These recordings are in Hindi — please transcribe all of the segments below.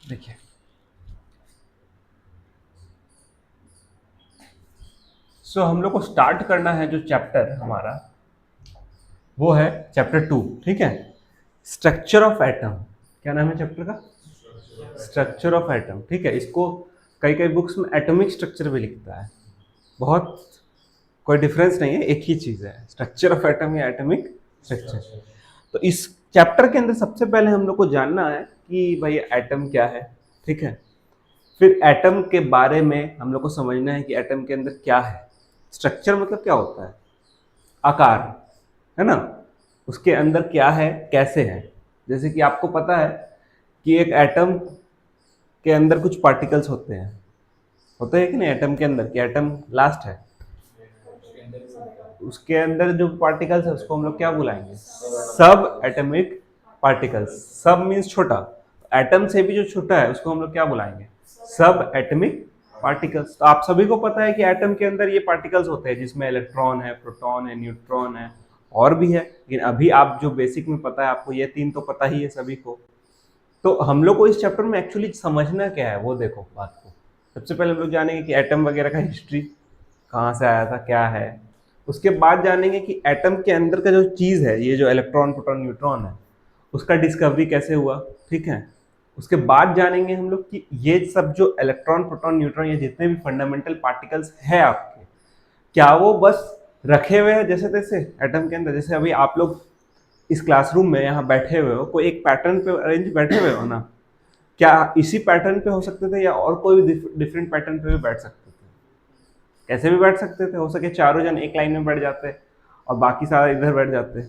देखिए हम लोग को स्टार्ट करना है जो चैप्टर हमारा वो है चैप्टर 2, ठीक है। स्ट्रक्चर ऑफ एटम, क्या नाम है चैप्टर का? स्ट्रक्चर ऑफ एटम, ठीक है। इसको कई कई बुक्स में एटॉमिक स्ट्रक्चर भी लिखता है। बहुत कोई डिफरेंस नहीं है, एक ही चीज है, स्ट्रक्चर ऑफ एटम या एटॉमिक स्ट्रक्चर। तो इस चैप्टर के अंदर सबसे पहले हम लोग को जानना है कि भाई एटम क्या है, ठीक है। फिर एटम के बारे में हम लोग को समझना है कि एटम के अंदर क्या है। स्ट्रक्चर मतलब क्या होता है? आकार, है ना। उसके अंदर क्या है, कैसे है। जैसे कि आपको पता है कि एक एटम के अंदर कुछ पार्टिकल्स होते हैं कि नहीं एटम के अंदर, कि एटम लास्ट है, उसके अंदर जो पार्टिकल्स है उसको हम लोग क्या बुलाएंगे? सब एटॉमिक पार्टिकल्स। सब मीन्स छोटा, एटम से भी जो छोटा है उसको हम लोग क्या बुलाएंगे? सब एटॉमिक पार्टिकल्स। तो आप सभी को पता है कि एटम के अंदर ये पार्टिकल्स होते हैं जिसमें इलेक्ट्रॉन है, प्रोटॉन है, न्यूट्रॉन है, और भी है, लेकिन अभी आप जो बेसिक में पता है आपको ये तीन तो पता ही है सभी को। तो हम लोग को इस चैप्टर में एक्चुअली समझना क्या है वो देखो बात को। सबसे पहले हम लोग जानेंगे कि एटम वगैरह का हिस्ट्री कहाँ से आया था, क्या है। उसके बाद जानेंगे कि एटम के अंदर का जो चीज़ है, ये जो इलेक्ट्रॉन प्रोटॉन न्यूट्रॉन है, उसका डिस्कवरी कैसे हुआ, ठीक है। उसके बाद जानेंगे हम लोग कि ये सब जो इलेक्ट्रॉन प्रोटॉन न्यूट्रॉन, ये जितने भी फंडामेंटल पार्टिकल्स है आपके, क्या वो बस रखे हुए हैं जैसे तैसे एटम के अंदर? जैसे अभी आप लोग इस क्लासरूम में यहाँ बैठे हुए हो, कोई एक पैटर्न पे अरेंज बैठे हुए हो ना, क्या इसी पैटर्न पे हो सकते थे या और कोई भी डिफरेंट पैटर्न पे भी बैठ सकते थे? कैसे भी बैठ सकते थे, हो सके चारों जन एक लाइन में बैठ जाते और बाकी सारा इधर बैठ जाते,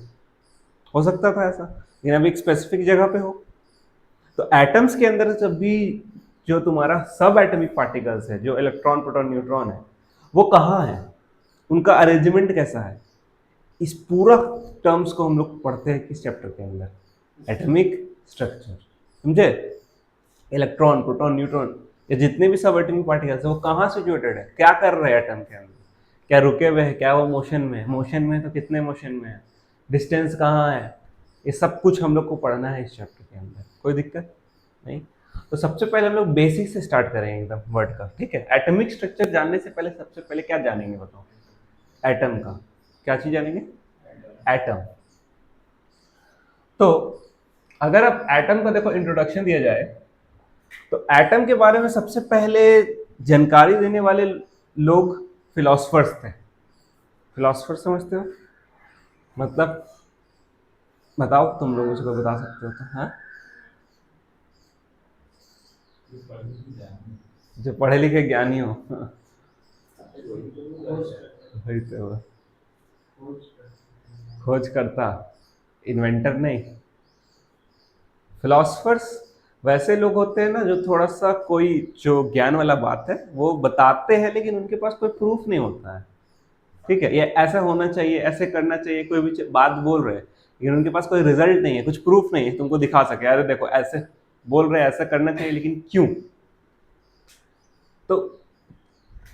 हो सकता था ऐसा। लेकिन अभी एक स्पेसिफिक जगह पे हो। तो एटम्स के अंदर जब भी जो तुम्हारा सब एटॉमिक पार्टिकल्स है, जो इलेक्ट्रॉन प्रोटॉन न्यूट्रॉन है, वो कहाँ है, उनका अरेंजमेंट कैसा है, इस पूरा टर्म्स को हम लोग पढ़ते हैं किस चैप्टर के अंदर? एटॉमिक स्ट्रक्चर, समझे। इलेक्ट्रॉन प्रोटॉन न्यूट्रॉन, ये जितने भी सब एटॉमिक पार्टिकल्स है वो कहाँ सिचुएटेड है, क्या कर रहे हैं एटम के अंदर, क्या रुके हुए हैं, क्या वो मोशन में है, मोशन में है तो कितने मोशन में है, डिस्टेंस कहाँ है, ये सब कुछ हम लोग को पढ़ना है इस चैप्टर के अंदर। कोई दिक्कत नहीं। तो सबसे पहले हम लोग बेसिक से स्टार्ट करेंगे एकदम वर्ड का, ठीक है। एटॉमिक स्ट्रक्चर जानने से पहले सबसे पहले क्या जानेंगे बताओ? एटम का। क्या चीज जानेंगे? एटम। तो अगर अब एटम का देखो इंट्रोडक्शन दिया जाए, तो एटम के बारे में सबसे पहले जानकारी देने वाले लोग फिलोसफर्स थे। फिलोसफर समझते हो? मतलब बताओ, तुम लोग मुझको बता सकते हो तो। हाँ, जो पढ़े लिखे ज्ञानी हो। वही तो, खोज करता, इन्वेंटर नहीं। फिलोसफर्स वैसे लोग होते हैं ना जो थोड़ा सा कोई जो ज्ञान वाला बात है वो बताते हैं, लेकिन उनके पास कोई प्रूफ नहीं होता है, ठीक है। ये ऐसा होना चाहिए, ऐसे करना चाहिए, कोई भी बात बोल रहे हैं लेकिन उनके पास कोई रिजल्ट नहीं है, कुछ प्रूफ नहीं है तुमको दिखा सके, अरे देखो ऐसे बोल रहे हैं, ऐसा करना चाहिए, लेकिन क्यों। तो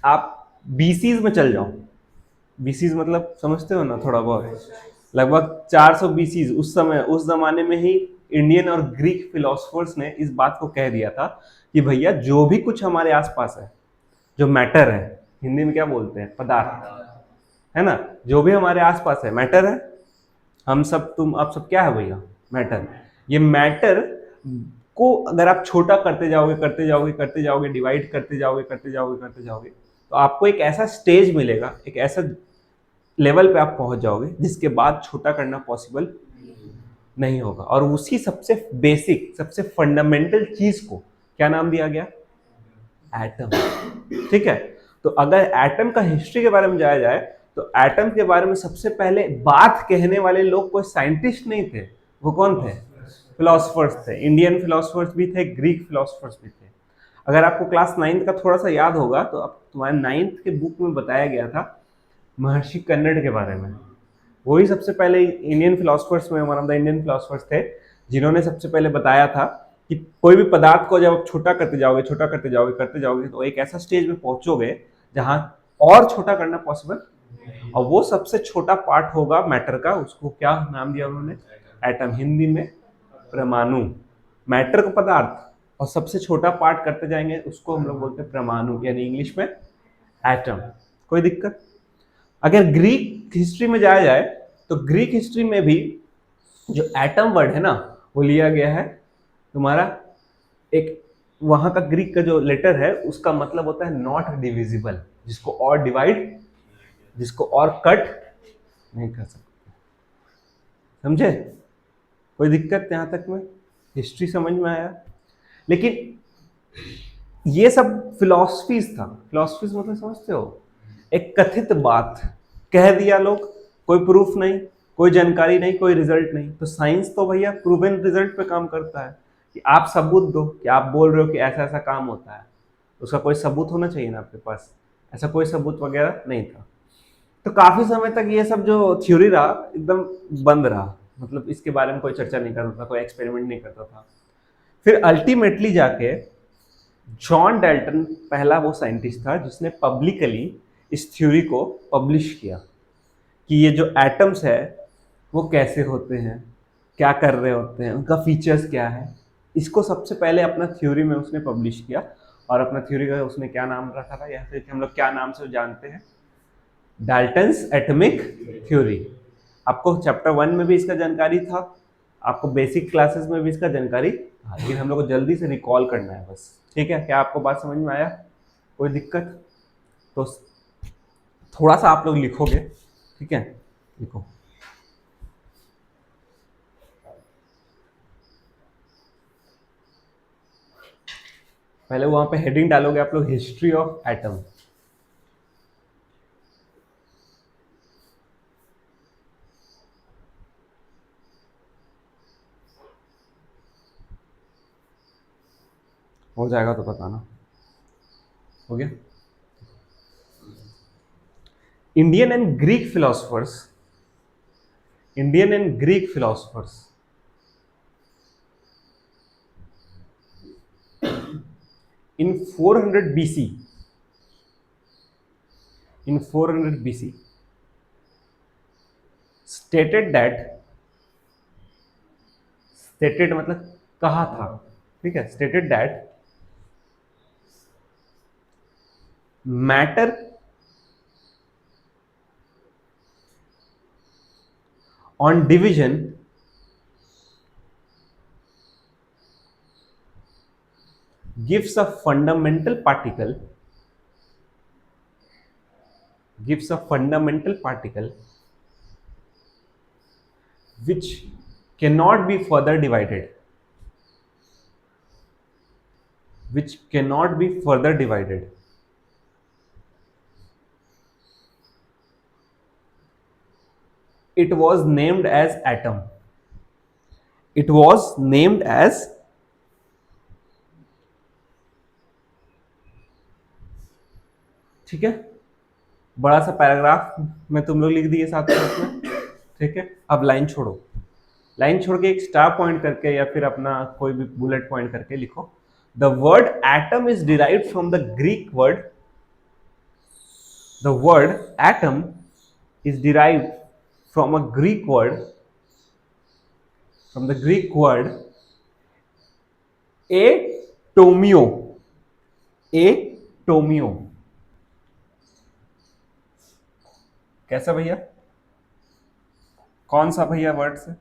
आप बीसीज में चल जाओ। बीसीज मतलब समझते हो ना थोड़ा बहुत, लगभग 400 बीसीज उस समय, उस जमाने में ही इंडियन और ग्रीक फिलोसफर्स ने इस बात को कह दिया था कि भैया जो भी कुछ हमारे आसपास है, जो मैटर है, हिंदी में क्या बोलते हैं, पदार्थ, है ना, जो भी हमारे आसपास है मैटर है। हम सब, तुम आप सब क्या है भैया? मैटर। ये मैटर को अगर आप छोटा करते जाओगे करते जाओगे करते जाओगे, डिवाइड करते जाओगे करते जाओगे करते जाओगे, तो आपको एक ऐसा स्टेज मिलेगा, एक ऐसा लेवल पे आप पहुंच जाओगे जिसके बाद छोटा करना पॉसिबल नहीं होगा। और उसी सबसे बेसिक, सबसे फंडामेंटल चीज को क्या नाम दिया गया? एटम, ठीक है। तो अगर एटम का हिस्ट्री के बारे में जाया जाए, तो एटम के बारे में सबसे पहले बात कहने वाले लोग कोई साइंटिस्ट नहीं थे, वो कौन थे? फिलोसफर्स थे। इंडियन फिलोसफर्स भी थे, ग्रीक फिलोसफर्स भी थे। अगर आपको क्लास 9th का थोड़ा सा याद होगा तो अब तुम्हारे 9th के बुक में बताया गया था महर्षि कन्नड़ के बारे में। वही सबसे पहले इंडियन फिलोसफर्स में one of the Indian philosophers थे जिन्होंने सबसे पहले बताया था कि कोई भी पदार्थ को जब छोटा करते जाओगे, छोटा करते जाओगे करते जाओगे, तो एक ऐसा स्टेज में पहुंचोगे जहां और छोटा करना पॉसिबल, और वो सबसे छोटा पार्ट होगा मैटर का, उसको क्या नाम दिया उन्होंने? एटम, हिंदी में परमाणु। मैटर को पदार्थ और सबसे छोटा पार्ट करते जाएंगे उसको हम लोग बोलते हैं परमाणु, यानी इंग्लिश में एटम। कोई दिक्कत? अगर ग्रीक हिस्ट्री में जाया जाए तो ग्रीक हिस्ट्री में भी जो एटम वर्ड है ना वो लिया गया है तुम्हारा, एक वहां का ग्रीक का जो लेटर है उसका मतलब होता है नॉट डिविजिबल, जिसको और डिवाइड, जिसको और कट नहीं कर सकते। समझे? कोई दिक्कत यहां तक में? हिस्ट्री समझ में आया? लेकिन ये सब फिलॉसफीज था। फिलॉसफीज मतलब समझते हो, एक कथित बात कह दिया लोग, कोई प्रूफ नहीं, कोई जानकारी नहीं, कोई रिजल्ट नहीं। तो साइंस तो भैया प्रूवन रिजल्ट पे काम करता है कि आप सबूत दो कि आप बोल रहे हो कि ऐसा ऐसा काम होता है, उसका कोई सबूत होना चाहिए ना आपके पास। ऐसा कोई सबूत वगैरह नहीं था। तो काफी समय तक ये सब जो थ्योरी रहा एकदम बंद रहा, मतलब इसके बारे में कोई चर्चा नहीं करता था, कोई एक्सपेरिमेंट नहीं करता था। फिर अल्टीमेटली जाके जॉन डाल्टन पहला वो साइंटिस्ट था जिसने पब्लिकली इस थ्योरी को पब्लिश किया कि ये जो एटम्स है वो कैसे होते हैं, क्या कर रहे होते हैं, उनका फीचर्स क्या है। इसको सबसे पहले अपना थ्योरी में उसने पब्लिश किया। और अपना थ्योरी का उसने क्या नाम रखा था, या फिर हम लोग क्या नाम से जानते हैं? Dalton's atomic theory. आपको चैप्टर 1 में भी इसका जानकारी था, आपको बेसिक क्लासेस में भी इसका जानकारी था, लेकिन हम लोग को जल्दी से रिकॉल करना है बस। ठीक है? क्या आपको बात समझ में आया? कोई दिक्कत? तो थोड़ा सा आप लोग लिखोगे, ठीक है? लिखो। पहले वहां पे हेडिंग डालोगे आप लोग, हिस्ट्री ऑफ एटम। हो जाएगा तो बताना। हो गया? Indian and Greek philosophers, Indian and Greek philosophers in 400 BC, in 400 BC stated that, stated मतलब कहा था, ठीक है? stated that matter on division gives a fundamental particle, gives a fundamental particle which cannot be further divided, which cannot be further divided. It was named as atom. It was named as, ठीक है? बड़ा सा पैराग्राफ में तुम लोग लिख दिए साथ साथ में, ठीक है? अब लाइन छोड़ो, लाइन छोड़ के एक स्टार पॉइंट करके या फिर अपना कोई भी बुलेट पॉइंट करके लिखो। The word atom is derived from the Greek word, the word atom is derived from a Greek word, from the Greek word atomio, atomio. कैसा भैया? कौन सा भैया वर्ड से?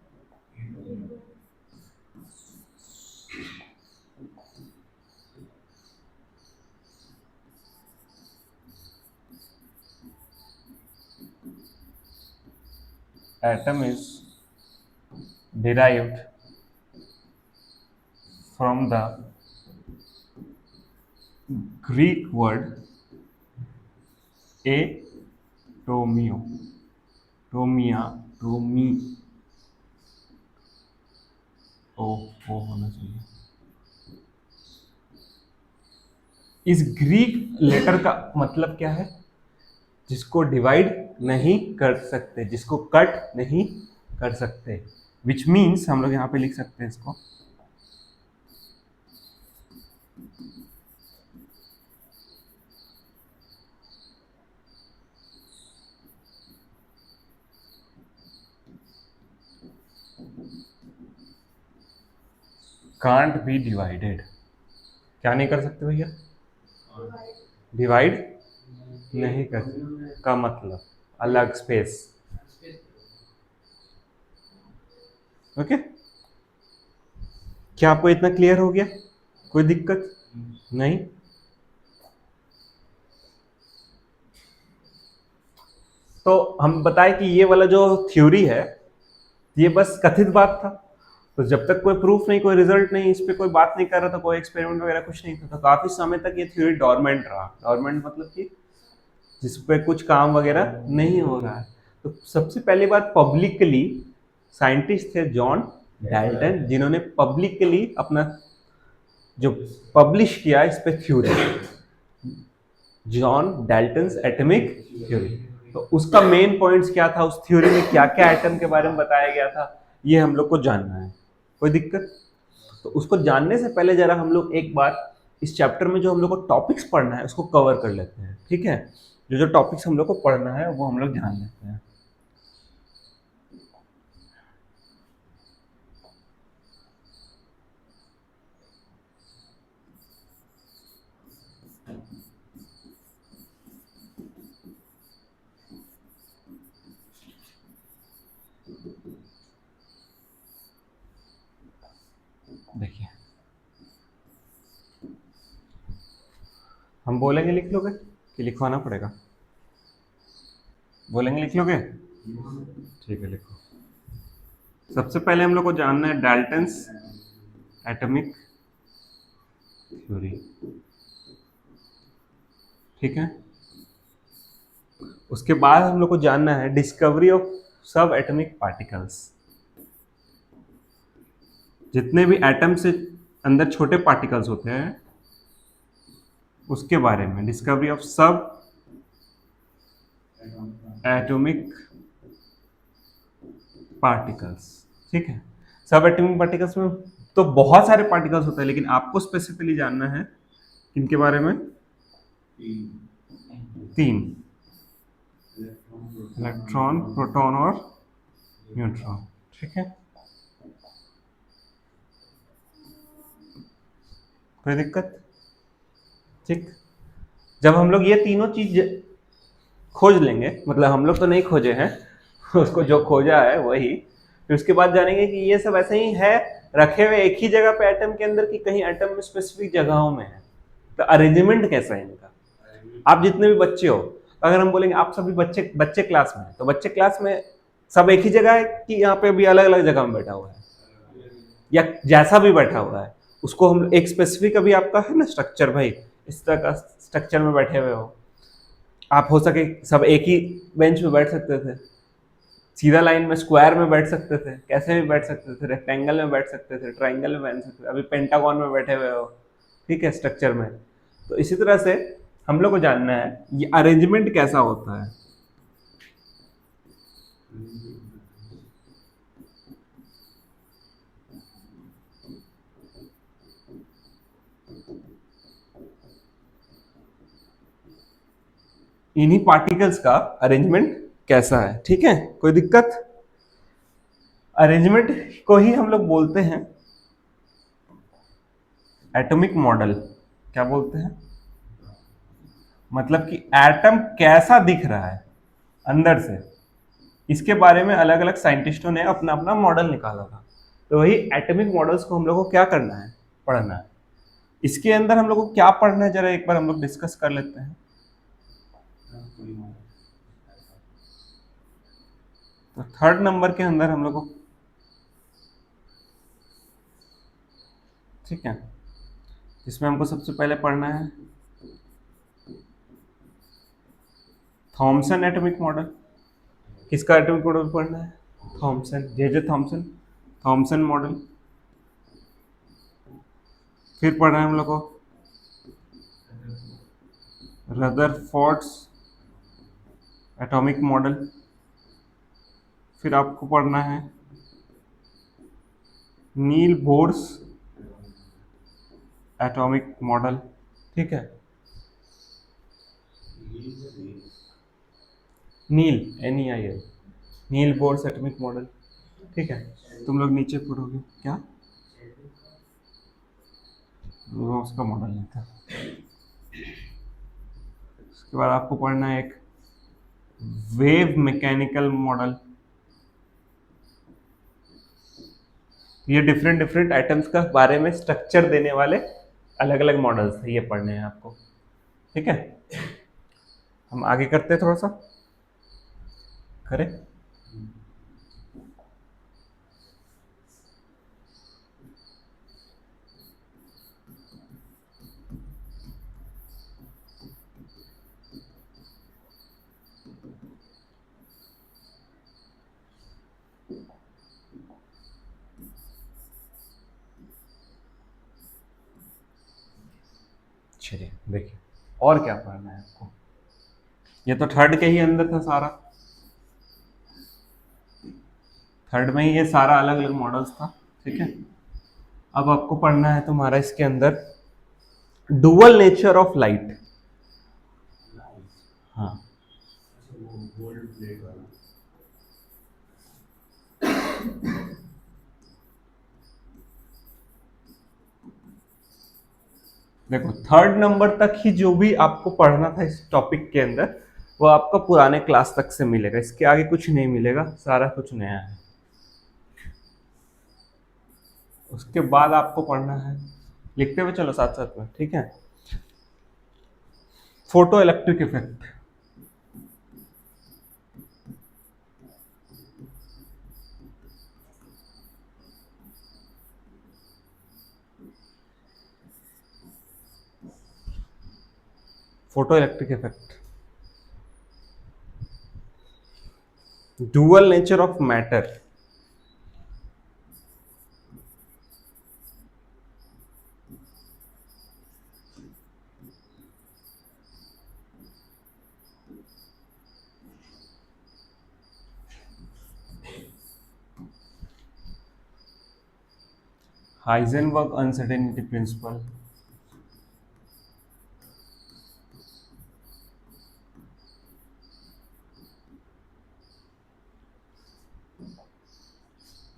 Atom is derived from the Greek word atomio, टोमिया, टोमी, ओ होना चाहिए। इस ग्रीक लेटर का मतलब क्या है? जिसको डिवाइड नहीं कर सकते, जिसको कट नहीं कर सकते, विच मीन्स हम लोग यहाँ पे लिख सकते हैं इसको, can't be divided, क्या नहीं कर सकते भैया? डिवाइड नहीं कर सकते का मतलब अलग स्पेस। ओके, क्या आपको इतना क्लियर हो गया? कोई दिक्कत नहीं? तो हम बताएं कि ये वाला जो थ्योरी है ये बस कथित बात था। तो जब तक कोई प्रूफ नहीं, कोई रिजल्ट नहीं, इस पे कोई बात नहीं कर रहा था, कोई एक्सपेरिमेंट वगैरह कुछ नहीं था, तो काफी समय तक ये थ्योरी डॉर्मेंट रहा। डॉर्मेंट मतलब कि जिस पे कुछ काम वगैरह नहीं हो रहा है। तो सबसे पहली बात, पब्लिकली साइंटिस्ट थे जॉन डाल्टन, जिन्होंने पब्लिकली अपना जो पब्लिश किया इस पे theory, John Dalton's atomic theory. तो उसका मेन पॉइंट्स क्या था, उस थ्योरी में क्या क्या एटम के बारे में बताया गया था, ये हम लोग को जानना है। कोई दिक्कत? तो उसको जानने से पहले जरा हम लोग एक बार इस चैप्टर में जो हम लोग को टॉपिक्स पढ़ना है उसको कवर कर लेते हैं, ठीक है? जो जो टॉपिक्स हम लोग को पढ़ना है वो हम लोग ध्यान लेते हैं। देखिए, हम बोलेंगे लिख लोगे कि लिखवाना पड़ेगा? बोलेंगे लिख लोगे? ठीक है, लिखो। सबसे पहले हम लोग को जानना है डाल्टन्स एटॉमिक थ्योरी, ठीक है? उसके बाद हम लोग को जानना है डिस्कवरी ऑफ सब एटॉमिक पार्टिकल्स। जितने भी एटम से अंदर छोटे पार्टिकल्स होते हैं उसके बारे में, डिस्कवरी ऑफ सब एटॉमिक पार्टिकल्स, ठीक है? सब एटॉमिक पार्टिकल्स में तो बहुत सारे पार्टिकल्स होते हैं, लेकिन आपको स्पेसिफिकली जानना है किनके बारे में? तीन, इलेक्ट्रॉन, प्रोटॉन और न्यूट्रॉन, ठीक है? कोई दिक्कत? ठीक। जब हम लोग ये तीनों चीज खोज लेंगे, मतलब हम लोग तो नहीं खोजे हैं उसको जो खोजा है वही, फिर उसके बाद जानेंगे कि ये सब ऐसे ही है रखे हुए एक ही जगह पे एटम के अंदर, कि कहीं एटम में स्पेसिफिक जगहों में है, तो अरेंजमेंट कैसा है इनका। आप जितने भी बच्चे हो, अगर हम बोलेंगे आप सभी बच्चे बच्चे क्लास में, तो बच्चे क्लास में सब एक ही जगह है कि यहाँ पे भी अलग अलग जगह में बैठा हुआ है, या जैसा भी बैठा हुआ है उसको हम एक स्पेसिफिक, अभी आपका है ना स्ट्रक्चर, भाई इस तरह का स्ट्रक्चर में बैठे हुए हो आप, हो सके सब एक ही बेंच में बैठ सकते थे, सीधा लाइन में स्क्वायर में बैठ सकते थे, कैसे भी बैठ सकते थे, रेक्टेंगल में बैठ सकते थे, ट्राइंगल में बैठ सकते थे, अभी पेंटागन में बैठे हुए हो, ठीक है, स्ट्रक्चर में। तो इसी तरह से हम लोग को जानना है ये अरेंजमेंट कैसा होता है। इन्हीं पार्टिकल्स का अरेंजमेंट कैसा है, ठीक है? कोई दिक्कत? अरेंजमेंट को ही हम लोग बोलते हैं एटॉमिक मॉडल। क्या बोलते हैं? मतलब कि एटम कैसा दिख रहा है अंदर से, इसके बारे में अलग अलग साइंटिस्टों ने अपना अपना मॉडल निकाला था। तो वही एटॉमिक मॉडल्स को हम लोग को क्या करना है, पढ़ना है। इसके अंदर हम लोग को क्या पढ़ना है, जरा एक बार हम लोग डिस्कस कर लेते हैं। तो थर्ड नंबर के अंदर हम लोग को, ठीक है, इसमें हमको सबसे पहले पढ़ना है थॉमसन एटॉमिक मॉडल। किसका एटॉमिक मॉडल पढ़ना है? Thomson, J Thomson, Thomson model. फिर पढ़ना है हम लोग को रदरफोर्ड्स एटॉमिक मॉडल। फिर आपको पढ़ना है नील बोर्स एटॉमिक मॉडल, ठीक है? नील, NEIL, नील बोर्स एटॉमिक मॉडल, ठीक है? तुम लोग नीचे पढ़ोगे क्या? वो उसका मॉडल नहीं था। उसके बाद आपको पढ़ना है एक वेव मैकेनिकल मॉडल। ये डिफरेंट डिफरेंट एटम्स का बारे में स्ट्रक्चर देने वाले अलग अलग मॉडल्स है, ये पढ़ने हैं आपको। ठीक है, हम आगे करते हैं, थोड़ा सा करें। चलिए देखिए और क्या पढ़ना है आपको। ये तो थर्ड के ही अंदर था सारा, थर्ड में ही ये सारा अलग अलग मॉडल्स था। ठीक है, अब आपको पढ़ना है तुम्हारा इसके अंदर डुअल नेचर ऑफ लाइट। हाँ, देखो थर्ड नंबर तक ही जो भी आपको पढ़ना था इस टॉपिक के अंदर वो आपका पुराने क्लास तक से मिलेगा, इसके आगे कुछ नहीं मिलेगा, सारा कुछ नया है। उसके बाद आपको पढ़ना है, लिखते हुए चलो साथ साथ में, ठीक है, photo electric effect. Photo electric effect, dual nature of matter, Heisenberg uncertainty principle,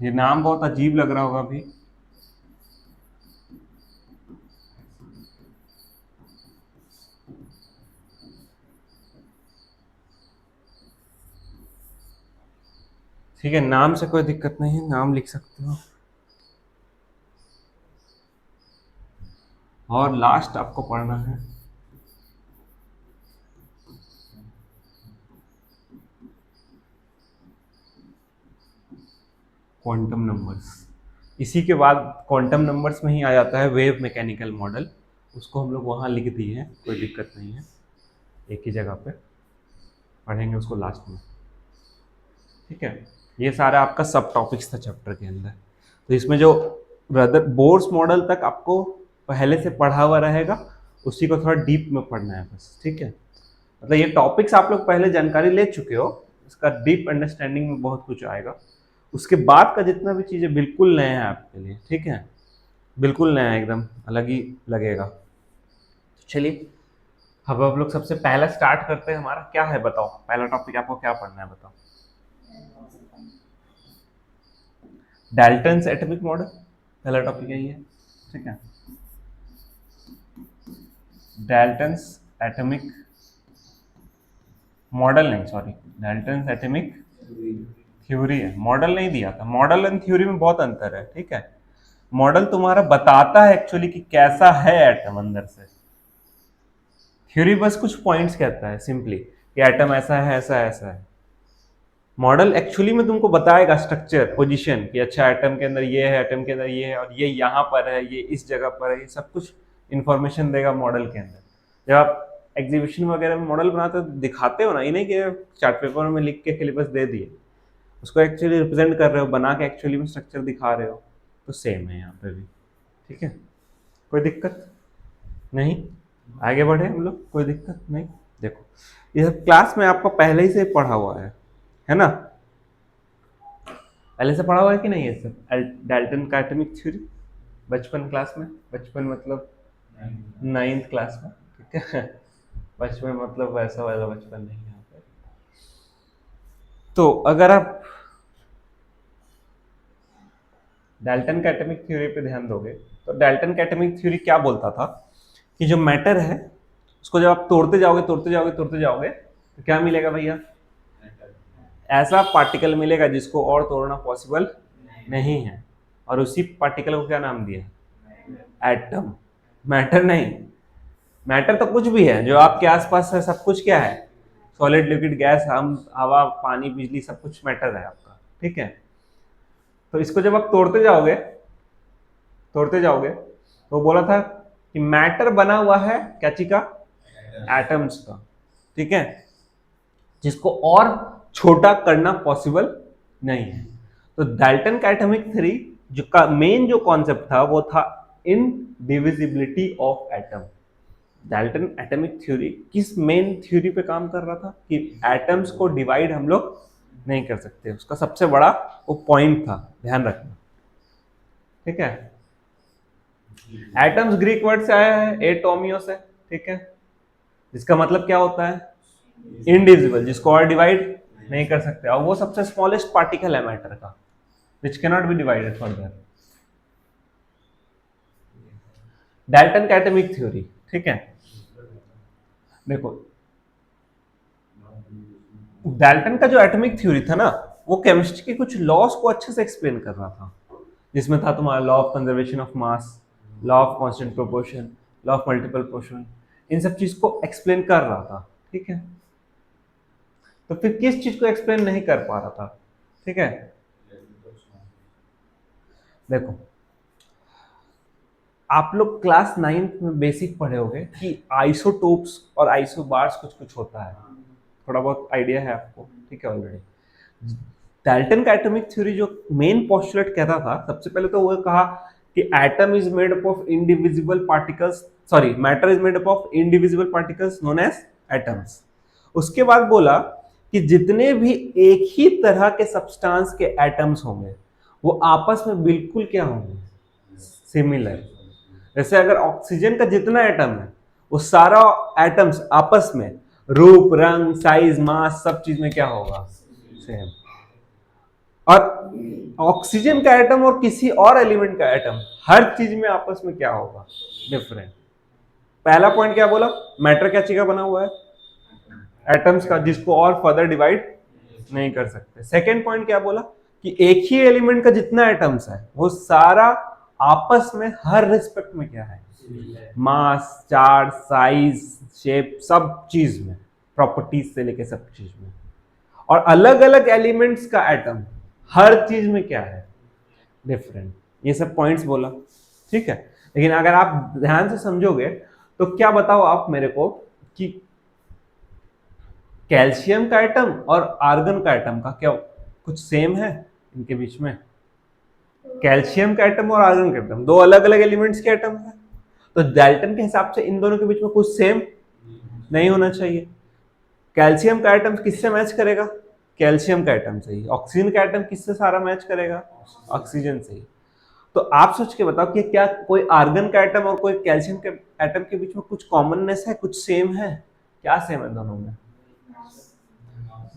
ये नाम बहुत अजीब लग रहा होगा अभी। ठीक है, नाम से कोई दिक्कत नहीं है, नाम लिख सकते हो। और लास्ट आपको पढ़ना है क्वांटम नंबर्स। इसी के बाद क्वांटम नंबर्स में ही आ जाता है वेव मैकेनिकल मॉडल, उसको हम लोग वहाँ लिख दिए हैं, कोई दिक्कत नहीं है, एक ही जगह पे पढ़ेंगे उसको लास्ट में। ठीक है, ये सारा आपका सब टॉपिक्स था चैप्टर के अंदर। तो इसमें जो ब्रदर बोर्स मॉडल तक आपको पहले से पढ़ा हुआ रहेगा, उसी को थोड़ा डीप में पढ़ना है बस। ठीक है, मतलब ये टॉपिक्स आप लोग पहले जानकारी ले चुके हो, इसका डीप अंडरस्टैंडिंग में बहुत कुछ आएगा। उसके बाद का जितना भी चीज़ें बिल्कुल नया है आपके लिए। ठीक है, बिल्कुल नया है, एकदम अलग ही लगेगा। तो चलिए अब आप लोग सबसे पहला स्टार्ट करते हैं, हमारा क्या है बताओ, पहला टॉपिक आपको क्या पढ़ना है बताओ। डाल्टन्स एटॉमिक मॉडल पहला टॉपिक यही है। ठीक है, डाल्टन्स एटॉमिक मॉडल नहीं, सॉरी, डाल्टन्स एटॉमिक थ्योरी है, मॉडल नहीं दिया था। मॉडल एंड थ्योरी में बहुत अंतर है। ठीक है, मॉडल तुम्हारा बताता है एक्चुअली कि कैसा है एटम अंदर से, थ्योरी बस कुछ पॉइंट्स कहता है सिंपली कि एटम ऐसा है ऐसा है ऐसा है। मॉडल एक्चुअली में तुमको बताएगा स्ट्रक्चर, पोजीशन, कि अच्छा एटम के अंदर ये है, एटम के अंदर ये है, और ये यहाँ पर है, ये इस जगह पर है, ये सब कुछ इंफॉर्मेशन देगा मॉडल के अंदर। जब आप एग्जीबिशन वगैरह में मॉडल बनाते हो दिखाते हो ना, ये नहीं कि चार्ट पेपर में लिख के बस दे दिए, उसको एक्चुअली रिप्रेजेंट कर रहे हो, बना के एक्चुअली में स्ट्रक्चर दिखा रहे हो। तो सेम है यहाँ पे भी। ठीक है, कोई दिक्कत नहीं, आगे बढ़े हम लोग, कोई दिक्कत नहीं। देखो ये क्लास में आपको पहले ही से पढ़ा हुआ है ना, पहले से पढ़ा हुआ है कि नहीं है सब, डाल्टन का एटॉमिक थ्योरी बचपन क्लास में, बचपन मतलब नाइन्थ क्लास में। ठीक है, बचपन मतलब वैसा वाला बचपन नहीं है यहाँ पे। तो अगर आप डाल्टन का एटॉमिक थ्योरी पे ध्यान दोगे तो डाल्टन का एटॉमिक थ्योरी क्या बोलता था कि जो मैटर है उसको जब आप तोड़ते जाओगे तोड़ते जाओगे तोड़ते जाओगे तो क्या मिलेगा भैया, ऐसा पार्टिकल मिलेगा जिसको और तोड़ना पॉसिबल नहीं है, और उसी पार्टिकल को क्या नाम दिया, एटम। मैटर नहीं, मैटर तो कुछ भी है जो आपके आसपास है, सब कुछ क्या है, सॉलिड लिक्विड गैस, हम हवा पानी बिजली सब कुछ मैटर है आपका, ठीक है। तो इसको जब आप तोड़ते जाओगे तो बोला था कि मैटर बना हुआ है क्या चीज का, एटम्स का, ठीक है, जिसको और छोटा करना पॉसिबल नहीं है। तो डाल्टन का एटॉमिक थ्योरी जो का मेन जो कॉन्सेप्ट था वो था indivisibility of atom. Dalton atomic theory किस मेन थ्योरी पे काम कर रहा था कि एटम्स को डिवाइड हम लोग नहीं कर सकते, उसका सबसे बड़ा वो पॉइंट था, ध्यान रखना, ठीक है। एटम्स ग्रीक वर्ड से आया है, एटोमियो से, ठीक है, जिसका मतलब क्या होता है, इनडिविजिबल, जिसको और डिवाइड नहीं कर सकते, और वो सबसे स्मॉलेस्ट पार्टिकल है मैटर का, which can not be divided further. Dalton का एटॉमिक थ्योरी, ठीक है, देखो डाल्टन का जो एटॉमिक थ्योरी था ना वो केमिस्ट्री के कुछ लॉस को अच्छे से एक्सप्लेन कर रहा था, जिसमें था तुम्हारा law of conservation of mass, law of constant proportion, law of multiple portion, इन सब चीज को एक्सप्लेन कर रहा था, ठीक है। तो फिर किस चीज को एक्सप्लेन नहीं कर पा रहा था, ठीक है, देखो आप लोग क्लास 9th में बेसिक पढ़े होंगे कि आइसोटोप्स और आइसोबार्स कुछ कुछ होता है, थोड़ा बहुत आइडिया है आपको, ठीक है ऑलरेडी। डाल्टन का एटॉमिक थ्योरी जो मेन पोस्टुलेट कहता था, सबसे पहले तो वो कहा कि atom is made up of indivisible particles, sorry matter is made up of indivisible particles known as atoms. उसके बाद बोला कि जितने भी एक ही तरह के सब्सटेंस के एटम्स होंगे वो आपस में बिल्कुल क्या होंगे, सिमिलर। जैसे अगर ऑक्सीजन का जितना एटम है वो सारा एटम्स आपस में रूप रंग साइज मास सब चीज में क्या होगा, सेम। और ऑक्सीजन का एटम और किसी और एलिमेंट का एटम हर चीज में आपस में क्या होगा, डिफरेंट। पहला पॉइंट क्या बोला, मैटर क्या चीज का बना हुआ है, एटम्स का, जिसको और फर्दर डिवाइड नहीं कर सकते। सेकेंड पॉइंट क्या बोला कि एक ही एलिमेंट का जितना एटम्स है वो सारा आपस में हर रिस्पेक्ट में क्या है, मास चार्ज साइज शेप सब चीज में, प्रॉपर्टीज से लेके सब चीज में। और अलग अलग एलिमेंट्स का एटम हर चीज में क्या है, डिफरेंट। ये सब पॉइंट्स बोला, ठीक है। लेकिन अगर आप ध्यान से समझोगे तो क्या बताओ आप मेरे को कि कैल्शियम का एटम और आर्गन का एटम का क्या कुछ सेम है इनके बीच में, कैल्शियम का एटम और आर्गन का एटम दो अलग अलग एलिमेंट्स के एटम है, तो डाल्टन के हिसाब से इन दोनों के बीच में कुछ सेम नहीं होना चाहिए। कैल्शियम का एटम किससे मैच करेगा, कैल्शियम का एटम से ही। ऑक्सीजन का एटम किससे सारा मैच करेगा, ऑक्सीजन से ही। तो आप सोच के बताओ कि क्या कोई आर्गन का एटम और कोई कैल्शियम के एटम के बीच में कुछ कॉमननेस है, कुछ सेम है, क्या सेम है दोनों में,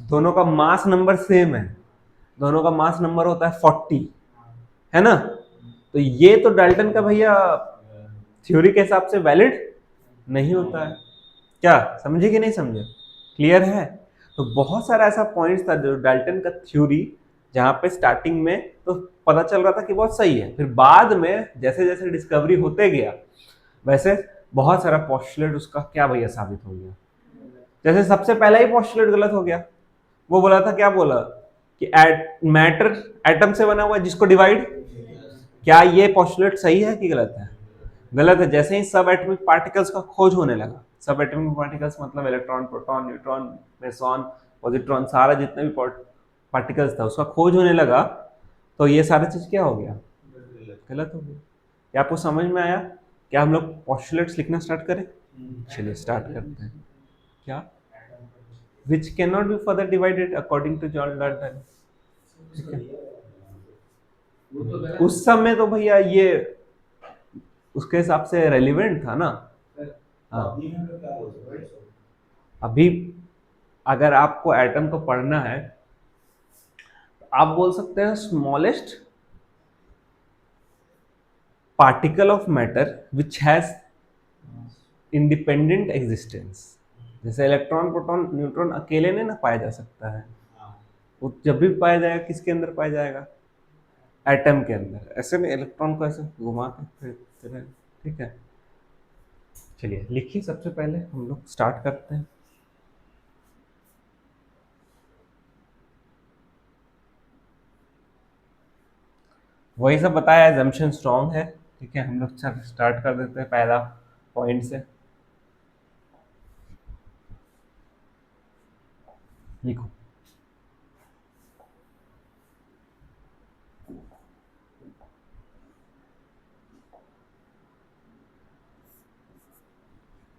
दोनों का मास नंबर सेम है, दोनों का मास नंबर होता है 40, है ना। तो ये तो डाल्टन का भैया थ्योरी के हिसाब से वैलिड नहीं होता है, क्या समझे कि नहीं समझे, क्लियर है। तो बहुत सारा ऐसा पॉइंट्स था जो डाल्टन का थ्योरी, जहां पे स्टार्टिंग में तो पता चल रहा था कि बहुत सही है, फिर बाद में जैसे जैसे डिस्कवरी होते गया वैसे बहुत सारा पोस्टुलेट उसका क्या भैया साबित हो गया। जैसे सबसे पहला ही पोस्टुलेट गलत हो गया, वो बोला था, क्या बोला कि मैटर एटम से बना हुआ है जिसको डिवाइड, क्या ये पोस्टुलेट सही है कि गलत है, गलत है। जैसे ही सब एटॉमिक पार्टिकल्स का खोज होने लगा, सब एटॉमिक पार्टिकल्स मतलब electron proton neutron meson positron सारा जितना भी पार्टिकल्स था उसका खोज होने लगा, तो ये सारा चीज क्या हो गया, गलत हो गया। क्या आपको समझ में आया, क्या हम लोग पोस्टुलेट्स लिखना स्टार्ट करें, चलिए स्टार्ट करते हैं। क्या, which cannot be further divided according to John Dalton, ठीक है। उस समय तो भैया ये उसके हिसाब से रेलिवेंट था ना, हाँ। अभी अगर आपको एटम को पढ़ना है तो आप बोल सकते हैं smallest particle of matter which has independent existence. जैसे इलेक्ट्रॉन प्रोटॉन न्यूट्रॉन अकेले नहीं ना पाया जा सकता है, वो जब भी पाया जाएगा किसके अंदर पाया जाएगा, एटम के अंदर। ऐसे में इलेक्ट्रॉन को ऐसे घुमा के फिर, ठीक है। चलिए लिखिए, सबसे पहले हम लोग स्टार्ट करते हैं। वही सब बताया, एजम्पशन स्ट्रॉन्ग है, ठीक है। हम लोग चल स्टार्ट कर देते हैं पहला पॉइंट से। लिखो।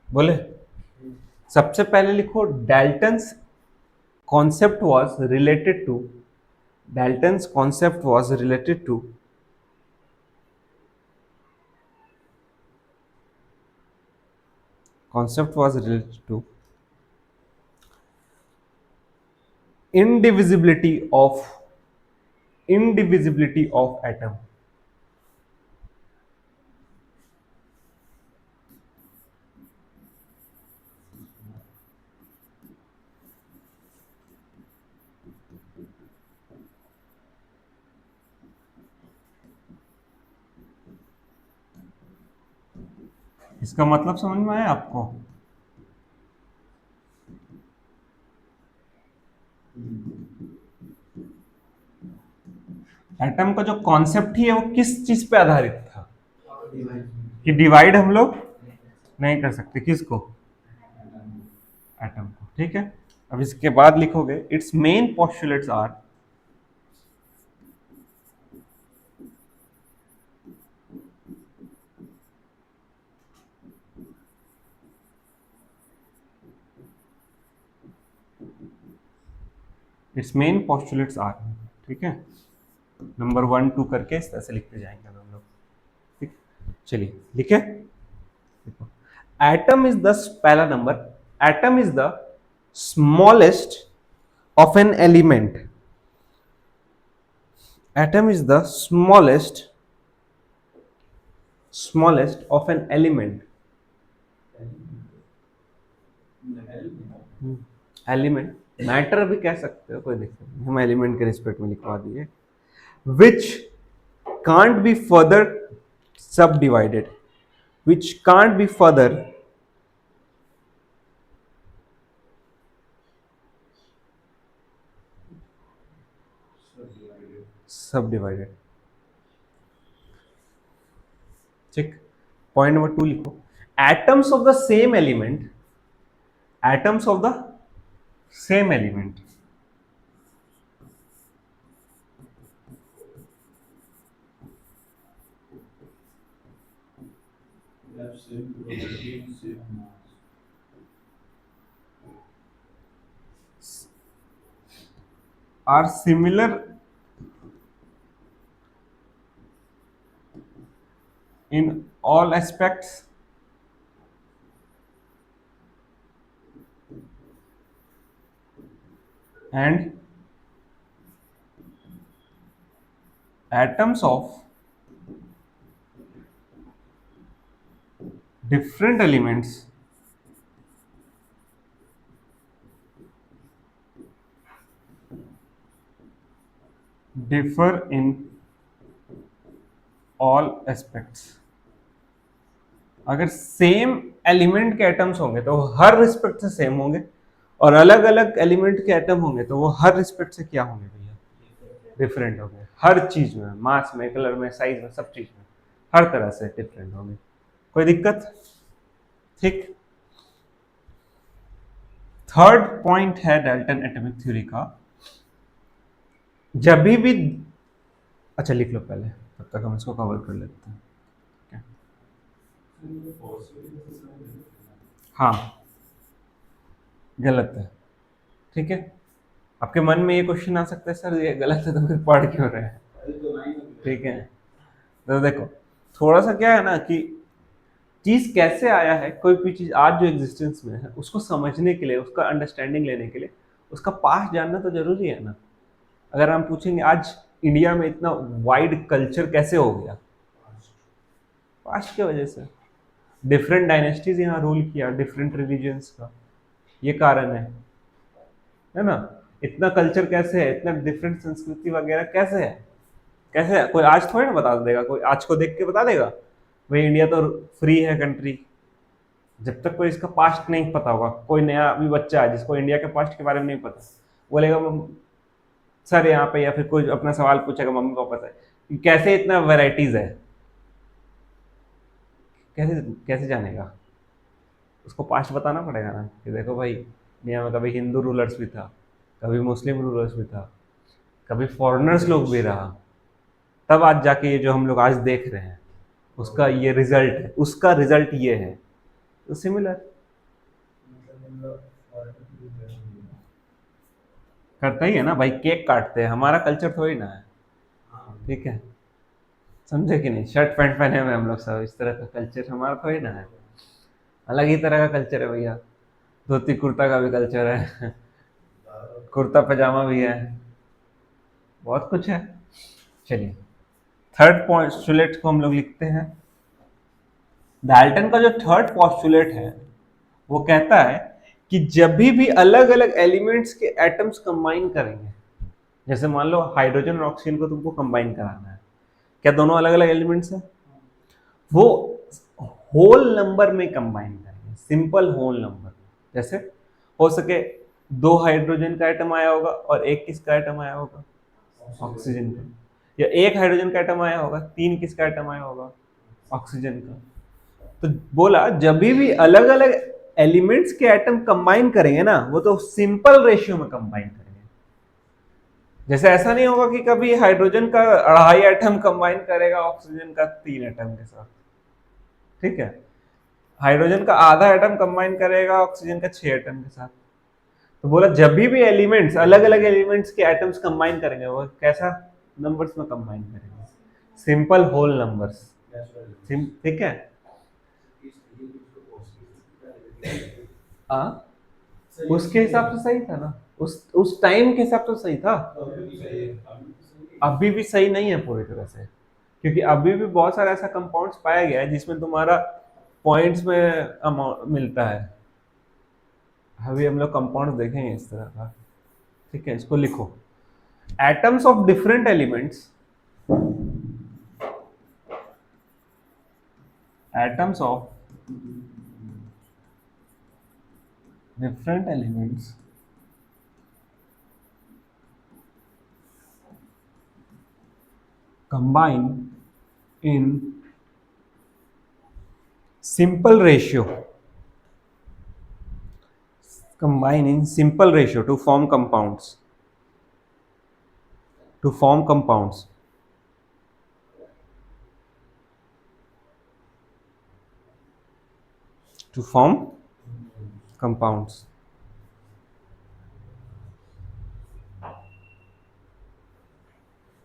बोले सबसे पहले लिखो, Dalton's concept was related to, Dalton's concept was related to concept was related to indivisibility of atom। इसका मतलब समझ में आया आपको? एटम का जो कॉन्सेप्ट ही है वो किस चीज पे आधारित था, कि डिवाइड हम लोग नहीं कर सकते किसको, एटम को, ठीक है। अब इसके बाद लिखोगे, its main postulates are, its main postulates are, ठीक है। नंबर 1 2 करके इस तरह से लिखते जाएंगे हम लोग, ठीक। चलिए लिखे, देखो, एटम इज द, पहला number, atom is the smallest of an element, atom is the smallest of an element, element, matter भी कह सकते हो, कोई दिक्कत नहीं, हम एलिमेंट के रिस्पेक्ट में लिखवा दिए, विच कांट बी फर्दर सब divided, which can't be further सब डिवाइडेड, ठीक। पॉइंट नंबर 2 लिखो, atoms of the same element, atoms of the same element are similar in all aspects and atoms of different elements differ in all aspects। अगर सेम एलिमेंट के एटम्स होंगे तो वो हर रिस्पेक्ट से सेम होंगे, और अलग अलग एलिमेंट के एटम होंगे तो वो हर रिस्पेक्ट से क्या होंगे भैया, डिफरेंट होंगे, हर चीज में, मास में, कलर में, साइज में, सब चीज में, हर तरह से डिफरेंट होंगे। कोई दिक्कत, ठीक। थर्ड पॉइंट है डाल्टन एटॉमिक थ्योरी का, जब भी, अच्छा लिख लो पहले, तब तक हम इसको कवर कर लेते हैं। हाँ गलत है, ठीक है। आपके मन में ये क्वेश्चन आ सकता है, सर ये गलत है तो फिर पढ़ क्यों रहे हैं, ठीक है। तो देखो थोड़ा सा क्या है ना, कि चीज कैसे आया है, कोई भी चीज आज जो एग्जिस्टेंस में है उसको समझने के लिए, उसका अंडरस्टैंडिंग लेने के लिए उसका पास्ट जानना तो जरूरी है ना। अगर हम पूछेंगे आज इंडिया में इतना वाइड कल्चर कैसे हो गया, पास्ट की वजह से। डिफरेंट डायनेस्टीज यहाँ रूल किया, डिफरेंट रिलीजियंस का, ये कारण है ना। इतना कल्चर कैसे है, इतना डिफरेंट संस्कृति वगैरह कैसे है, कैसे है? कोई आज थोड़ी ना बता देगा, कोई आज को देख के बता देगा भाई इंडिया तो फ्री है कंट्री। जब तक कोई इसका पास्ट नहीं पता होगा, कोई नया अभी बच्चा है जिसको इंडिया के पास्ट के बारे में नहीं पता, बोलेगा सर यहाँ पे, या फिर कोई अपना सवाल पूछेगा मम्मी पापा से कैसे इतना वेराइटीज है, कैसे कैसे जानेगा? उसको पास्ट बताना पड़ेगा ना कि देखो भाई दुनिया में कभी हिंदू रूलर्स भी था, कभी मुस्लिम रूलर्स भी था, कभी फॉरेनर्स लोग भी रहा, तब आज जाके ये जो हम लोग आज देख रहे हैं उसका ये रिजल्ट है, उसका रिजल्ट ये है। तो सिमिलर करता ही है ना भाई, केक काटते हैं, हमारा कल्चर थोड़ी ना है, ठीक है, समझे कि नहीं? शर्ट पैंट पहने हुए हम लोग सब, इस तरह का कल्चर हमारा थोड़ी ना है, अलग ही तरह का कल्चर है भैया। धोती कुर्ता का भी कल्चर है, कुर्ता पजामा भी है, बहुत कुछ है। चलिए थर्ड पॉस्टुलेट को हम लोग लिखते हैं। डाल्टन का जो थर्ड पॉस्टुलेट है वो कहता है कि जब भी अलग अलग एलिमेंट्स के एटम्स कंबाइन करेंगे, जैसे मान लो हाइड्रोजन और ऑक्सीजन को तुमको कंबाइन कराना है, क्या दोनों अलग अलग एलिमेंट्स हैं? वो होल नंबर में कंबाइन करेंगे, सिंपल होल नंबर। जैसे हो सके दो हाइड्रोजन का एटम आया होगा और एक किसका एटम आया होगा, ऑक्सीजन का, या एक हाइड्रोजन का एटम आया होगा, तीन किसका एटम आया होगा, ऑक्सीजन का। तो बोला जब भी अलग अलग एलिमेंट्स के एटम कंबाइन करेंगे ना, वो तो सिंपल रेशियो में कंबाइन करेंगे। जैसे ऐसा नहीं होगा कि कभी हाइड्रोजन का 2.5 एटम कंबाइन करेगा ऑक्सीजन का 3 एटम के साथ, ठीक है, हाइड्रोजन का आधा एटम कंबाइन करेगा ऑक्सीजन का 6 एटम के साथ। तो बोला जब भी एलिमेंट्स अलग अलग एलिमेंट्स के एटम्स कंबाइन करेंगे वो कैसा नंबर्स में कंबाइन करेंगे, सिंपल होल नंबर्स, ठीक है। हाँ उसके हिसाब से सही था ना, उस टाइम के हिसाब से सही था, अभी भी सही नहीं है पूरी तरह से, क्योंकि अभी भी बहुत सारा ऐसा कंपाउंड्स पाया गया है जिसमें तुम्हारा पॉइंट्स में अमाउंट मिलता है। अभी हम लोग कंपाउंड देखेंगे इस तरह का, ठीक है, इसको लिखो। Atoms of different elements, atoms of different elements combine in simple ratio, combine in simple ratio to form compounds, to form compounds, to form compounds।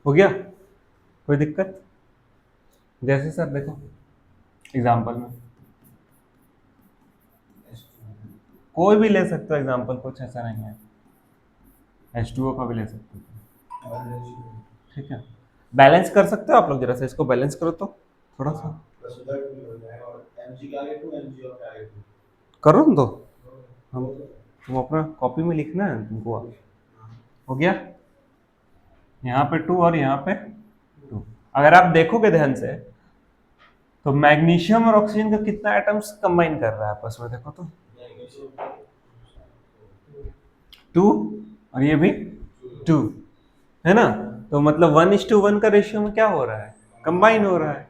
हो गया, कोई दिक्कत? जैसे सर देखो एग्जांपल में कोई भी ले सकते हो एग्जांपल, कुछ ऐसा नहीं है, H2O का भी ले सकते हो, ठीक है। बैलेंस कर सकते हो आप लोग, जरा सा इसको बैलेंस करो तो थोड़ा सा करो ना, तो हम तुम अपना कॉपी में लिखना है तुमको। हो गया, यहाँ पे 2 और यहाँ पे 2। अगर आप देखोगे ध्यान से तो मैग्नीशियम और ऑक्सीजन का कितना एटम्स कंबाइन कर रहा है आपस में, देखो तो 2, और ये भी 2 है ना। तो मतलब 1:1 का रेशियो में क्या हो रहा है, कंबाइन हो रहा है।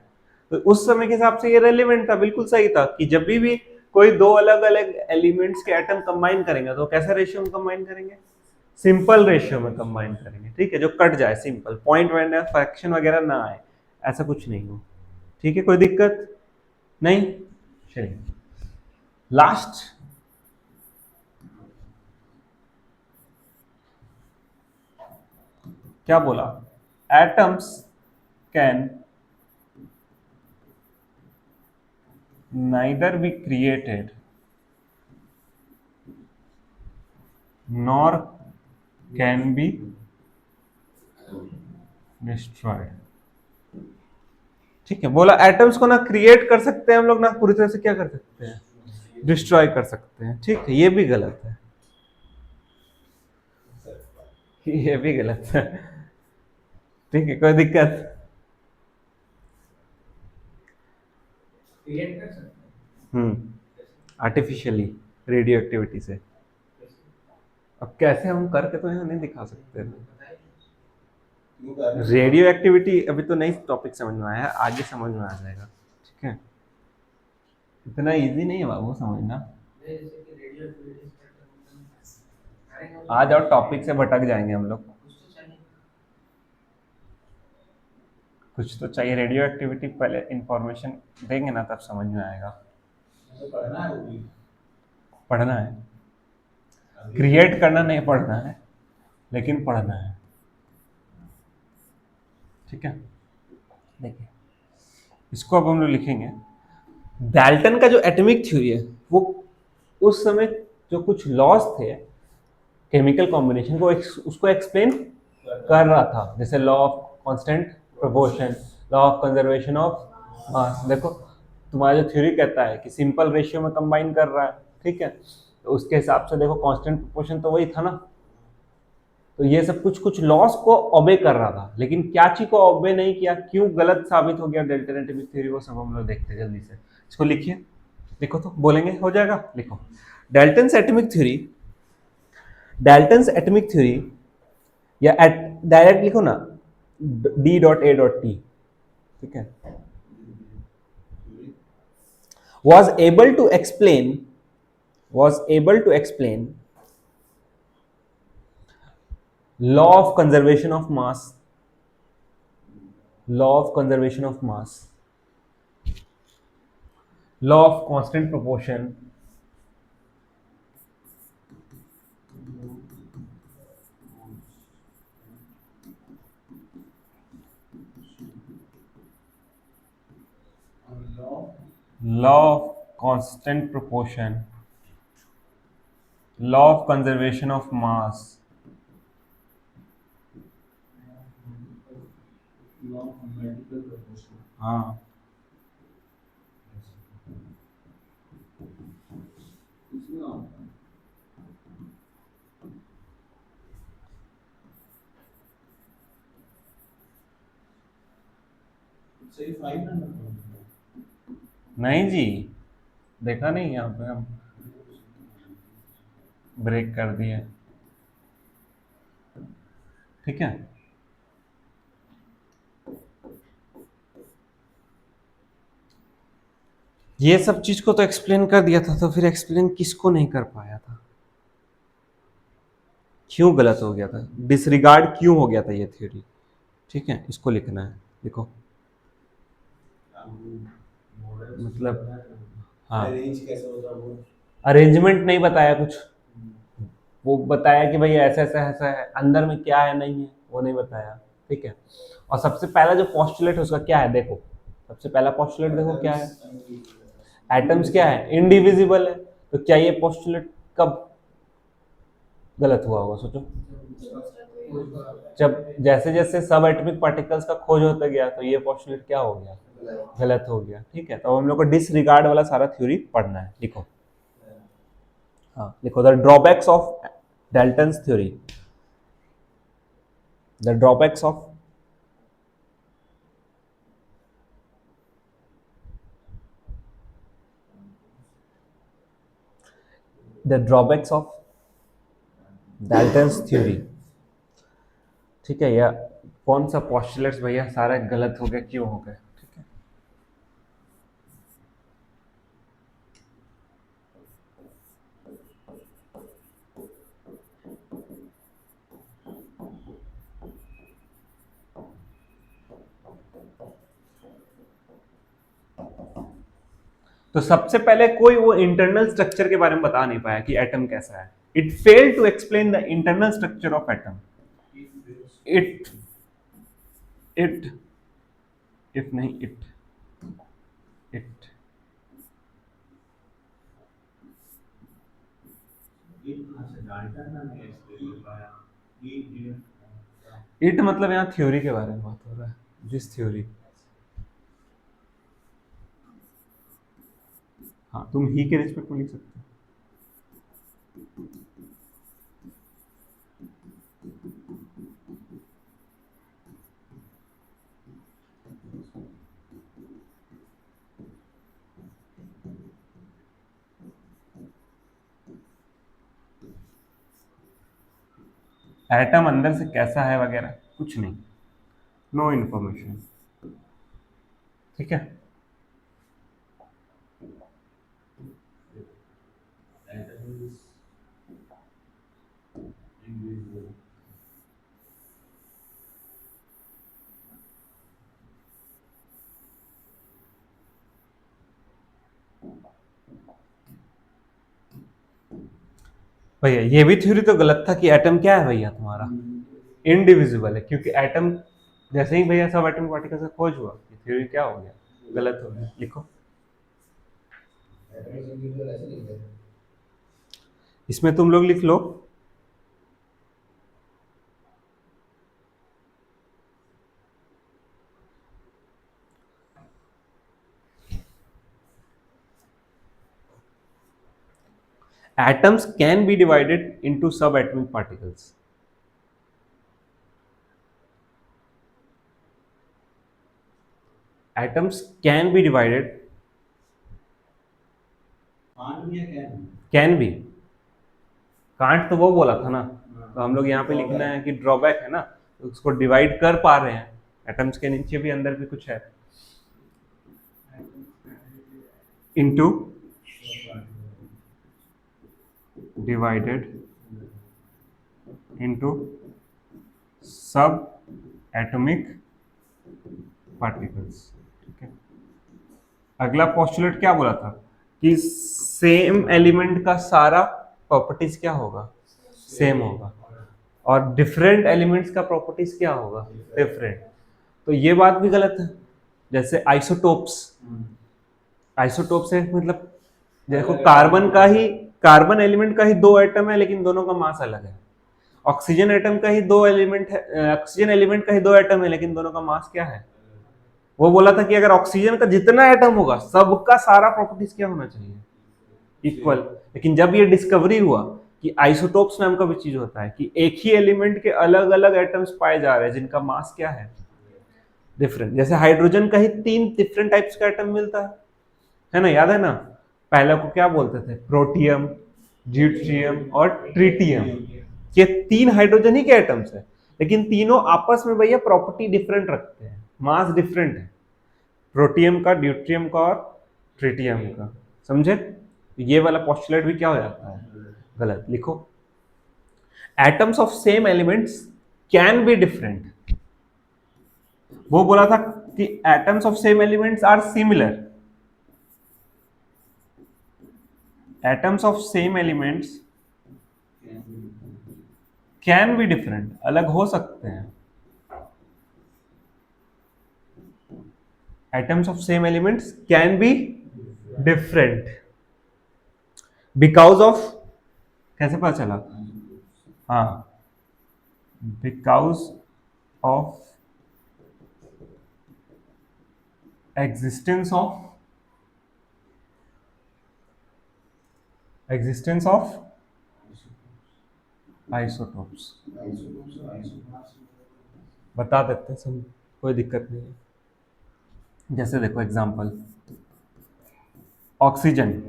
तो उस समय के हिसाब से ये रेलिवेंट था, बिल्कुल सही था कि जब भी कोई दो अलग अलग एलिमेंट्स के एटम कंबाइन करेंगे तो कैसा रेशियो में कंबाइन करेंगे, सिंपल रेशियो में कंबाइन करेंगे, ठीक है, जो कट जाए, सिंपल पॉइंट वॉइंट फ्रैक्शन वगैरह ना आए, ऐसा कुछ नहीं हो, ठीक है, कोई दिक्कत नहीं। चलिए लास्ट, क्या बोला, atoms can neither be created nor can be destroyed। ठीक है, बोला एटम्स को ना क्रिएट कर सकते हैं हम लोग, ना पूरी तरह से क्या कर सकते हैं, डिस्ट्रॉय कर सकते हैं। ठीक है, ये भी गलत है, ये भी गलत है। ठीक है, कोई दिक्कत? आर्टिफिशियली रेडियो एक्टिविटी से। अब कैसे हम करके तो यहाँ नहीं दिखा सकते। रेडियो एक्टिविटी अभी तो नई टॉपिक समझ में आया है, आगे समझ में आ जाएगा। ठीक है, इतना इजी नहीं है बाबू समझना। आ जाओ, टॉपिक से भटक जाएंगे हम लोग। कुछ तो चाहिए, रेडियो एक्टिविटी पहले इंफॉर्मेशन देंगे ना तब समझ में आएगा। पढ़ना है, क्रिएट करना नहीं पढ़ना है, लेकिन पढ़ना है। ठीक है, देखिए इसको अब हम लोग लिखेंगे। डाल्टन का जो एटॉमिक थ्योरी है वो उस समय जो कुछ लॉस थे केमिकल कॉम्बिनेशन को उसको एक्सप्लेन कर रहा था, जैसे law of constant proportion, law of conservation of मास। देखो तुम्हारा जो थ्योरी कहता है कि सिंपल रेशियो में कंबाइन कर रहा है, ठीक है, तो उसके हिसाब से देखो कांस्टेंट प्रोपोर्शन तो वही था ना। तो ये सब कुछ कुछ लॉस को ओबे कर रहा था, लेकिन क्या चीज को ओबे नहीं किया, क्यों गलत साबित हो गया डेल्टन एटॉमिक थ्योरी, वो सब हम लोग देखते हैं जल्दी से। इसको लिखिए, लिखो तो बोलेंगे हो जाएगा। लिखो Dalton's atomic theory, Dalton's atomic theory, या डायरेक्ट लिखो ना, D dot A dot T. ठीक है, was able to explain was able to explain law of conservation of mass, law of conservation of mass, law of constant proportion, law of constant proportion, law of conservation of mass, हाँ, नहीं जी, देखा नहीं यहाँ पे हम ब्रेक कर दिए। ठीक है, ये सब चीज को तो एक्सप्लेन कर दिया था, तो फिर एक्सप्लेन किसको नहीं कर पाया था, क्यों गलत हो गया था, डिसरिगार्ड क्यों हो गया था ये थ्योरी। ठीक है, इसको लिखना है, देखो मतलब हाँ, अरेंजमेंट नहीं बताया कुछ, वो बताया कि भाई ऐसा ऐसा ऐसा है, अंदर में क्या है नहीं है वो नहीं बताया। ठीक है, और सबसे पहला जो पोस्टुलेट है उसका क्या है, देखो सबसे पहला पोस्टुलेट देखो क्या है, एटम्स क्या है, इनडिविजिबल है। तो क्या ये पोस्टुलेट कब गलत हुआ होगा, सोचो। जब जैसे जैसे सब एटॉमिक पार्टिकल्स का खोज होता गया तो ये पोस्टुलेट क्या हो गया, गलत हो गया। ठीक है, तो हम लोग को डिसरिगार्ड वाला सारा थ्योरी पढ़ना है। लिखो, हाँ लिखो, the drawbacks of Dalton's theory, the drawbacks of the drawbacks of Dalton's theory. ठीक है, या कौन सा पोस्टुलेट्स भैया सारे गलत हो गए, क्यों हो गए। ठीक है, तो सबसे पहले कोई वो इंटरनल स्ट्रक्चर के बारे में बता नहीं पाया कि एटम कैसा है। It failed to explain the internal structure of atom. It it if नहीं इट इट इट मतलब यहाँ थ्योरी के बारे में बात हो रहा है, दिस थ्योरी। हाँ, तुम ही के रिस्पेक्ट में लिख सकते हो। एटम अंदर से कैसा है वगैरह कुछ नहीं, नो इन्फॉर्मेशन। ठीक है। भैया ये भी थ्योरी तो गलत था कि एटम क्या है भैया तुम्हारा, इनडिविजिबल है, क्योंकि एटम जैसे ही भैया सब एटम पार्टिकल का खोज हुआ, थ्योरी क्या हो गया, गलत हो गया। लिखो, इसमें तुम लोग लिख लो, atoms can be divided into subatomic particles. Atoms can be divided, can be, can't तो वो बोला था ना, तो हम लोग यहाँ पे लिखना है कि ड्रॉबैक है ना, तो उसको डिवाइड कर पा रहे हैं, एटम्स के नीचे भी अंदर भी कुछ है, इनटू डिवाइडेड इनटू सब एटॉमिक पार्टिकल्स। ठीक है। अगला पोस्टुलेट क्या बोला था कि सेम एलिमेंट का सारा प्रॉपर्टीज क्या होगा, सेम होगा, और डिफरेंट एलिमेंट्स का प्रॉपर्टीज क्या होगा, डिफरेंट। तो ये बात भी गलत है। जैसे आइसोटोप्स, आइसोटोप्स है मतलब देखो कार्बन एलिमेंट का ही दो एटम है लेकिन दोनों का मास अलग है। ऑक्सीजन एटम का ही दो एलिमेंट है, ऑक्सीजन एलिमेंट का ही दो एटम है लेकिन दोनों का मास क्या है। वो बोला था कि अगर ऑक्सीजन का जितना एटम होगा सबका सारा प्रॉपर्टीज क्या होना चाहिए, इक्वल। लेकिन जब ये डिस्कवरी हुआ कि आइसोटोप्स नाम का भी चीज होता है कि एक ही एलिमेंट के अलग अलग एटम्स पाए जा रहे हैं जिनका मास क्या है, डिफरेंट। जैसे हाइड्रोजन का ही 3 डिफरेंट टाइप्स का एटम मिलता है ना, याद है ना। पहले को क्या बोलते थे, प्रोटियम, ड्यूट्रियम और ट्रिटियम। ये 3 हाइड्रोजन ही के एटम्स है लेकिन तीनों आपस में भैया प्रॉपर्टी डिफरेंट रखते हैं, मास डिफरेंट है, प्रोटियम का, ड्यूट्रियम का और ट्रिटियम का। समझे। ये वाला पोस्टुलेट भी क्या हो जाता है, गलत। लिखो, atoms of same elements can be different. वो बोला था कि atoms of same elements are similar, atoms of same elements can be different, अलग हो सकते हैं। Atoms of same elements can be different because of, कैसे पता चला, हाँ, because of existence of isotopes. बता देते हैं सब, कोई दिक्कत नहीं है। जैसे देखो एग्जांपल, ऑक्सीजन,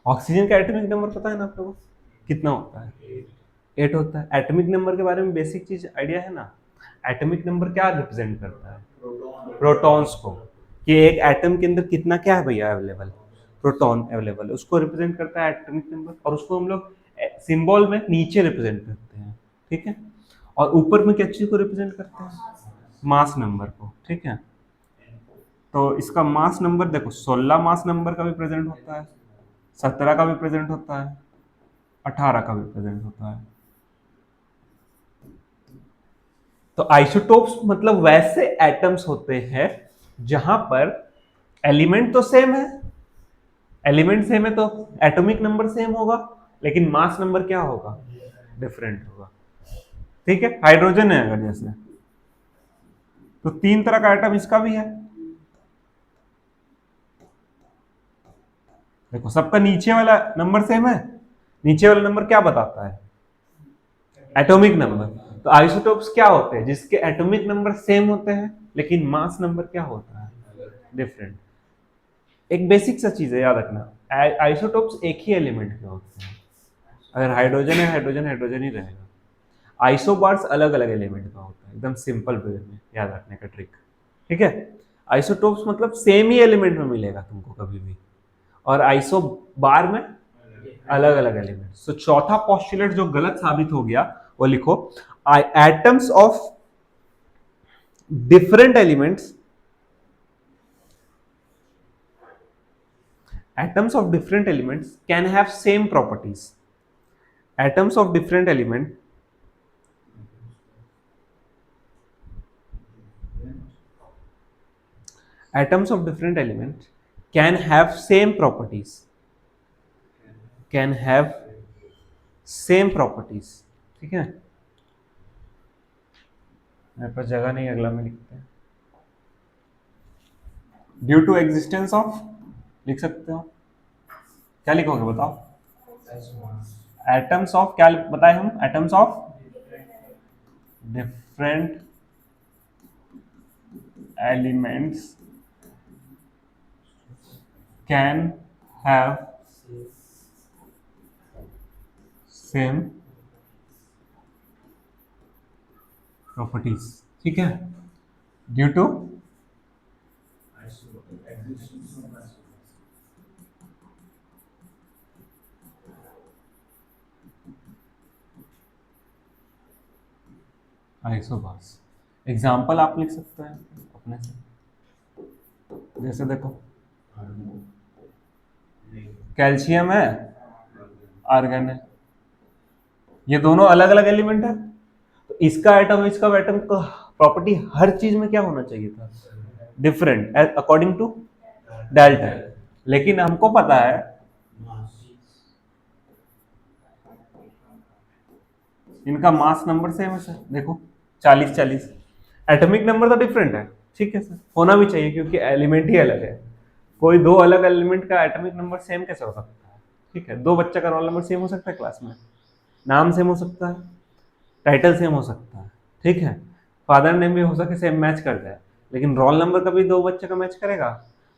ऑक्सीजन का एटॉमिक नंबर पता है ना आप लोगों को, कितना होता है, 8 होता है। एटॉमिक नंबर के बारे में बेसिक चीज आइडिया है ना। एटॉमिक नंबर क्या रिप्रेजेंट करता है, प्रोटॉन्स को, कि एक एटम के अंदर कितना क्या है भैया अवेलेबल, प्रोटॉन अवेलेबल है, उसको रिप्रेजेंट करता है एटॉमिक नंबर। और उसको हम लोग सिंबल में नीचे रिप्रेजेंट करते हैं, ठीक है। और ऊपर में क्या चीज को रिप्रेजेंट करते हैं, मास नंबर को, ठीक है। तो इसका मास नंबर देखो, 16 मास नंबर का भी प्रेजेंट होता है, 17 का भी प्रेजेंट होता है, 18 का भी प्रेजेंट होता है। तो आइसोटोप्स मतलब वैसे एटम्स होते हैं जहां पर एलिमेंट तो सेम है, एलिमेंट सेम है तो एटॉमिक नंबर सेम होगा, लेकिन मास नंबर क्या होगा, डिफरेंट होगा। ठीक है, हाइड्रोजन है अगर जैसे, तो 3 तरह का एटम इसका भी है। देखो सबका नीचे वाला नंबर सेम है, नीचे वाला नंबर क्या बताता है, एटॉमिक नंबर। तो आइसोटोप्स क्या होते हैं, जिसके एटॉमिक नंबर सेम होते हैं लेकिन मास नंबर क्या होता है, डिफरेंट। एक बेसिक सा चीज है याद रखना, आइसोटोप्स एक ही एलिमेंट के होते हैं। अगर हाइड्रोजन है, हाइड्रोजन हाइड्रोजन ही रहेगा। आइसोबार्स अलग अलग एलिमेंट का होता है, एकदम सिंपल वे में याद रखने का ट्रिक। ठीक है, आइसोटोप्स मतलब सेम ही एलिमेंट में मिलेगा तुमको कभी भी, और आइसो बार में अलग अलग एलिमेंट। तो चौथा पोस्टुलेट जो गलत साबित हो गया वो लिखो, atoms of different elements, atoms of different elements can have same properties. Atoms of different element, atoms of different element can have same properties, can have same properties। ठीक है, मेरे पास जगह नहीं, अगला में लिखते हैं। ड्यू टू एग्जिस्टेंस ऑफ, लिख सकते हो, क्या लिखोगे बताओ, एटम्स ऑफ, क्या बताए हम, atoms of different elements can have same properties. ठीक है, ड्यू टू आइसोबार्स। एग्जाम्पल आप लिख सकते हैं अपने से, जैसे देखो कैल्शियम है, आर्गन है, ये दोनों अलग अलग एलिमेंट है, तो इसका एटम इसका एटम का प्रॉपर्टी हर चीज में क्या होना चाहिए था, डिफरेंट अकॉर्डिंग टू डेल्टा। लेकिन हमको पता है इनका मास नंबर सेम है सर, देखो 40-40, एटॉमिक नंबर तो डिफरेंट है। ठीक है सर, होना भी चाहिए क्योंकि एलिमेंट ही अलग है। कोई दो अलग एलिमेंट का एटॉमिक नंबर सेम कैसे हो सकता है। ठीक है, दो बच्चा का रोल नंबर सेम हो सकता है क्लास में, नाम सेम हो सकता है, टाइटल सेम हो सकता है। ठीक है, फादर नेम भी हो सके सेम मैच कर जाए, लेकिन रोल नंबर कभी दो बच्चे का मैच करेगा।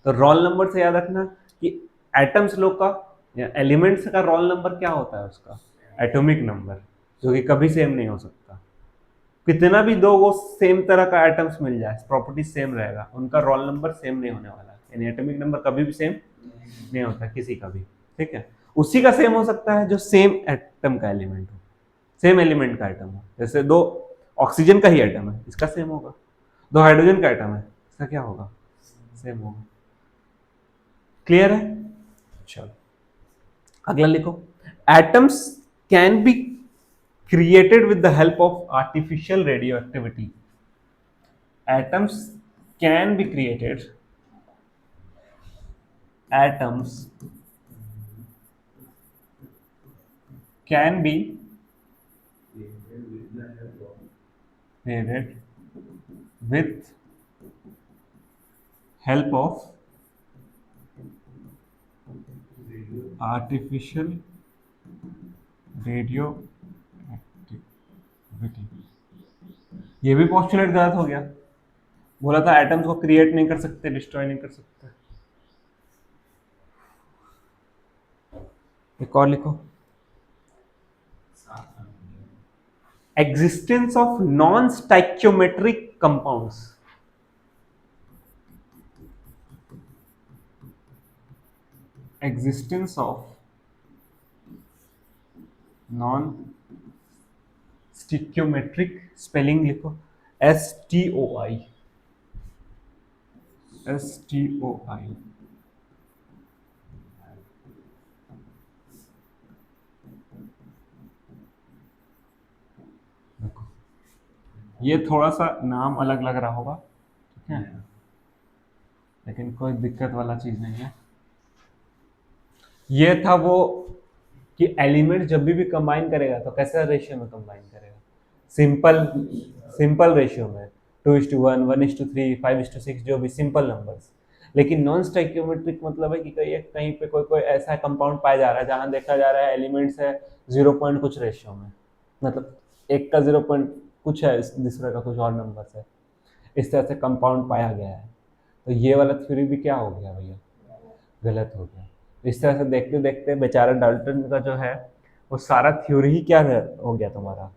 तो रोल नंबर से याद रखना कि एटम्स लोग का या एलिमेंट्स का रोल नंबर क्या होता है, उसका एटॉमिक नंबर, जो कि कभी सेम नहीं हो सकता। कितना भी दो वो सेम तरह का एटम्स मिल जाए, प्रॉपर्टी सेम रहेगा, उनका रोल नंबर सेम नहीं होने वाला, यानी एटॉमिक नंबर कभी भी सेम नहीं होता किसी का भी। ठीक है, उसी का सेम हो सकता है जो सेम एटम का एलिमेंट हो, सेम एलिमेंट का एटम हो। जैसे दो ऑक्सीजन का ही एटम है, इसका सेम होगा, दो हाइड्रोजन का एटम है, इसका क्या होगा, सेम होगा। क्लियर है, चलो अगला लिखो, atoms can be created with the help of artificial radioactivity। Atoms can be created, atoms can be created with help of artificial radioactivity। ये भी पोस्टुलेट गलत हो गया, बोला था एटम्स को क्रिएट नहीं कर सकते, डिस्ट्रॉय नहीं कर सकते। एक और लिखो, existence of non-stoichiometric compounds, existence of non stoichiometric, spelling लिखो STOI, STOI। देखो ये थोड़ा सा नाम अलग लग रहा होगा, ठीक है, लेकिन कोई दिक्कत वाला चीज नहीं है। ये था वो कि एलिमेंट जब भी कंबाइन करेगा तो कैसे रेशियो में कंबाइन करेगा, सिंपल सिंपल रेशियो में, 2:1, 1:3, 5:6, जो भी सिंपल नंबर्स। लेकिन नॉन स्टोइकियोमेट्रिक मतलब है कि कहीं कहीं पे कोई कोई ऐसा कंपाउंड पाया जा रहा है जहां देखा जा रहा है एलिमेंट्स है 0 पॉइंट कुछ रेशियो में, मतलब एक का 0 पॉइंट कुछ है, दूसरे का कुछ और नंबर है, इस तरह से कंपाउंड पाया गया है। तो ये वाला थ्योरी भी क्या हो गया भैया, गलत हो गया। इस तरह से देखते देखते बेचारा डाल्टन का जो है वो सारा थ्योरी ही क्या हो गया तुम्हारा,